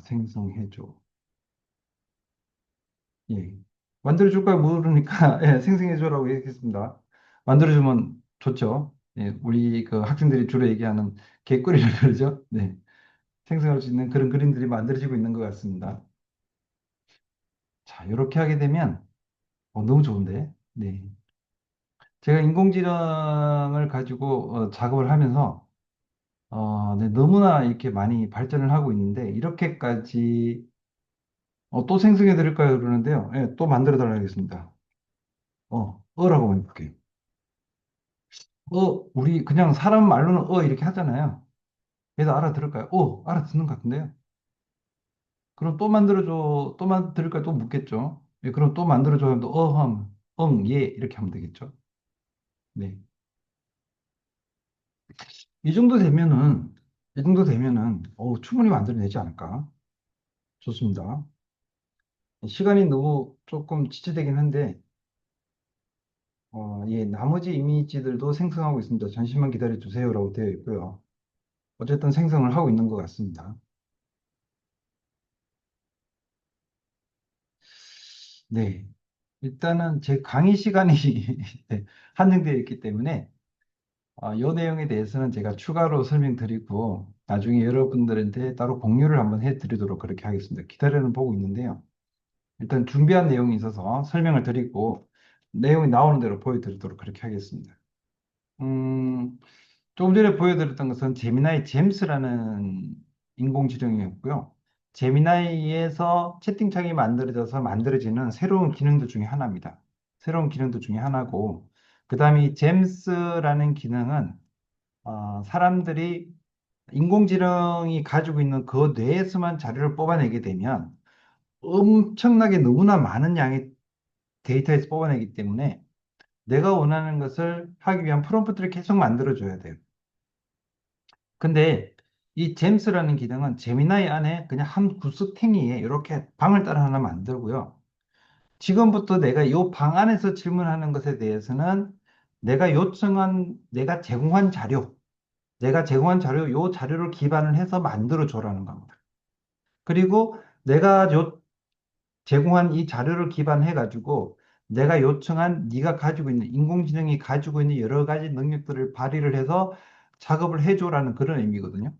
S1: 생성해줘. 예. 만들어줄까요? 모르니까, 예, 생성해줘라고 얘기했습니다. 만들어주면 좋죠. 예, 우리 그 학생들이 주로 얘기하는 개꿀이라 그러죠. 네. 생성할 수 있는 그런 그림들이 만들어지고 있는 것 같습니다. 자, 이렇게 하게 되면, 너무 좋은데. 네. 제가 인공지능을 가지고 작업을 하면서, 네, 너무나 이렇게 많이 발전을 하고 있는데, 이렇게까지, 또 생성해 드릴까요? 그러는데요. 예, 또 만들어 달라고 하겠습니다. 라고 해볼게요. 우리 그냥 사람 말로는 이렇게 하잖아요. 그래서 알아들을까요? 알아듣는 것 같은데요. 그럼 또 만들어줘, 또 만들까요? 또 묻겠죠. 예, 그럼 또 만들어줘. 하면 또 하면, 예, 이렇게 하면 되겠죠. 네. 이 정도 되면은, 충분히 만들어내지 않을까? 좋습니다. 시간이 너무 조금 지체되긴 한데, 예, 나머지 이미지들도 생성하고 있습니다. 잠시만 기다려 주세요라고 되어 있고요. 어쨌든 생성을 하고 있는 것 같습니다. 네. 일단은 제 강의 시간이 네, 한정되어 있기 때문에 이 내용에 대해서는 제가 추가로 설명드리고 나중에 여러분들한테 따로 공유를 한번 해드리도록 그렇게 하겠습니다. 기다려는 보고 있는데요. 일단 준비한 내용이 있어서 설명을 드리고 내용이 나오는 대로 보여드리도록 그렇게 하겠습니다. 음, 조금 전에 보여드렸던 것은 제미나이 잼스라는 인공지능이었고요. 제미나이에서 채팅창이 만들어져서 만들어지는 새로운 기능들 중에 하나입니다. 새로운 기능들 중에 하나고, 그 다음에 이 잼스라는 기능은 사람들이 인공지능이 가지고 있는 그 뇌에서만 자료를 뽑아내게 되면 엄청나게 너무나 많은 양의 데이터에서 뽑아내기 때문에 내가 원하는 것을 하기 위한 프롬프트를 계속 만들어줘야 돼요. 근데 이 잼스라는 기능은 제미나이 안에 그냥 한 구스탱이에 이렇게 방을 따라 하나 만들고요. 지금부터 내가 이 방 안에서 질문하는 것에 대해서는 내가 요청한, 내가 제공한 자료, 요 자료를 기반을 해서 만들어 줘라는 겁니다. 그리고 내가 제공한 이 자료를 기반해 가지고 내가 요청한 네가 가지고 있는 인공지능이 가지고 있는 여러 가지 능력들을 발휘를 해서 작업을 해줘라는 그런 의미거든요.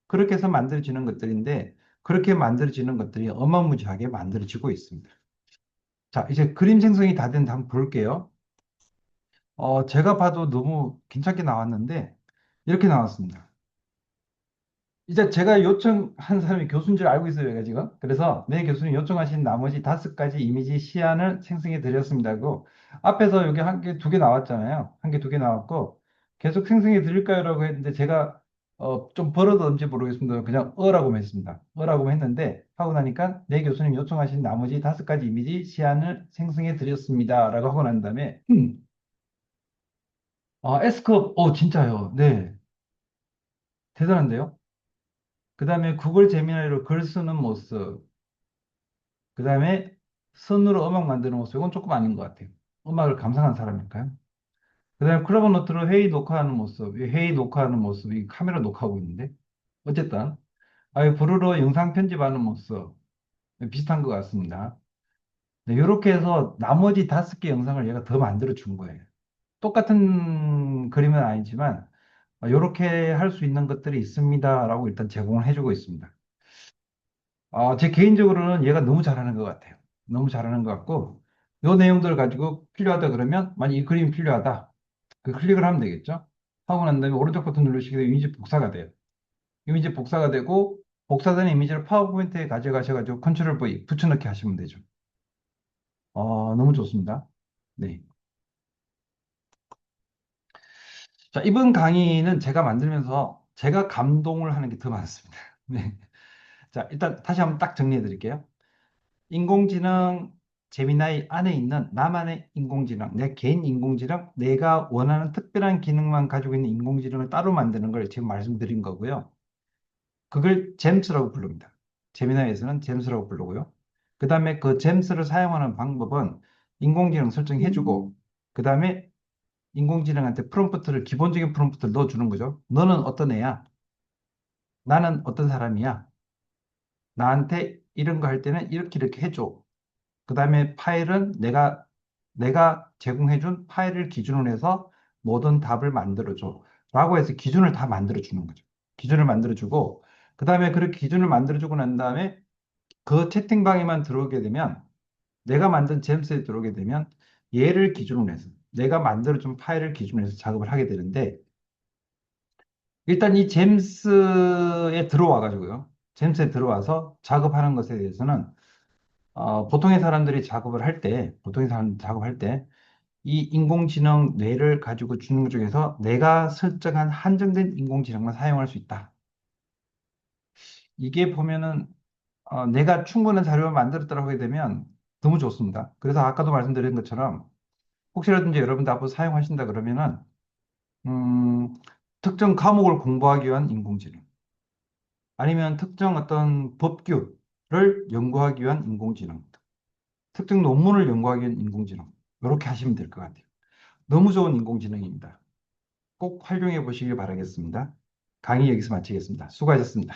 S1: 그렇게 해서 만들어지는 것들인데 그렇게 만들어지는 것들이 어마무지하게 만들어지고 있습니다. 자, 이제 그림 생성이 다 된다 한번 볼게요. 제가 봐도 너무 괜찮게 나왔는데 이렇게 나왔습니다. 이제 제가 요청한 사람이 교수인 줄 알고 있어요, 제가 지금. 그래서 내 교수님 요청하신 나머지 5가지 이미지 시안을 생성해 드렸습니다고 앞에서 여기 한 개, 두 개 나왔잖아요. 한 개, 두 개 나왔고 계속 생성해 드릴까요? 라고 했는데 제가 좀 버릇없는지 모르겠습니다. 그냥 어라고 했습니다. 어라고 했는데 하고 나니까 내 교수님 요청하신 나머지 5가지 이미지 시안을 생성해 드렸습니다. 라고 하고 난 다음에 S컵, 진짜요. 네. 대단한데요? 그 다음에 구글 제미나이로 글 쓰는 모습, 그 다음에 손으로 음악 만드는 모습, 이건 조금 아닌 것 같아요. 음악을 감상한 사람일까요? 그 다음에 클로버 노트로 회의 녹화하는 모습, 이 회의 녹화하는 모습, 이 카메라 녹화하고 있는데, 어쨌든, 브루로 영상 편집하는 모습, 비슷한 것 같습니다. 네, 이렇게 해서 나머지 5개 영상을 얘가 더 만들어 준 거예요. 똑같은 그림은 아니지만, 이렇게 할 수 있는 것들이 있습니다라고 일단 제공을 해주고 있습니다. 제 개인적으로는 얘가 너무 잘하는 것 같아요. 너무 잘하는 것 같고, 요 내용들을 가지고 필요하다 그러면, 만약 이 그림이 필요하다. 그 클릭을 하면 되겠죠? 하고 난 다음에 오른쪽 버튼 누르시게 되면 이미지 복사가 돼요. 이미지 복사가 되고, 복사된 이미지를 파워포인트에 가져가셔가지고 컨트롤 V 붙여넣기 하시면 되죠. 너무 좋습니다. 네. 자, 이번 강의는 제가 만들면서 제가 감동을 하는 게 더 많습니다. 네. 자, 일단 다시 한번 딱 정리해 드릴게요. 인공지능 제미나이 안에 있는 나만의 인공지능, 내 개인 인공지능, 내가 원하는 특별한 기능만 가지고 있는 인공지능을 따로 만드는 걸 지금 말씀드린 거고요. 그걸 잼스라고 부릅니다. 제미나이에서는 잼스라고 부르고요. 그 다음에 그 잼스를 사용하는 방법은 인공지능 설정해주고, 그 다음에 인공지능한테 프롬프트를, 기본적인 프롬프트를 넣어주는 거죠. 너는 어떤 애야? 나는 어떤 사람이야? 나한테 이런 거 할 때는 이렇게 이렇게 해줘. 그 다음에 파일은 내가 제공해준 파일을 기준으로 해서 모든 답을 만들어줘. 라고 해서 기준을 다 만들어주는 거죠. 기준을 만들어주고, 그 다음에 그렇게 기준을 만들어주고 난 다음에 그 채팅방에만 들어오게 되면, 내가 만든 잼스에 들어오게 되면, 얘를 기준으로 해서, 내가 만들어준 파일을 기준으로 해서 작업을 하게 되는데, 일단 이 잼스에 들어와가지고요. 잼스에 들어와서 작업하는 것에 대해서는 보통의 사람들이 작업을 할 때, 보통의 사람 작업할 때, 이 인공지능 뇌를 가지고 주는 것 중에서 내가 설정한 한정된 인공지능만 사용할 수 있다. 이게 보면은 내가 충분한 자료를 만들었다고 하게 되면 너무 좋습니다. 그래서 아까도 말씀드린 것처럼 혹시라든지 여러분도 앞으로 사용하신다 그러면은 음, 특정 과목을 공부하기 위한 인공지능 아니면 특정 어떤 법규를 연구하기 위한 인공지능 특정 논문을 연구하기 위한 인공지능 이렇게 하시면 될 것 같아요. 너무 좋은 인공지능입니다. 꼭 활용해 보시길 바라겠습니다. 강의 여기서 마치겠습니다. 수고하셨습니다.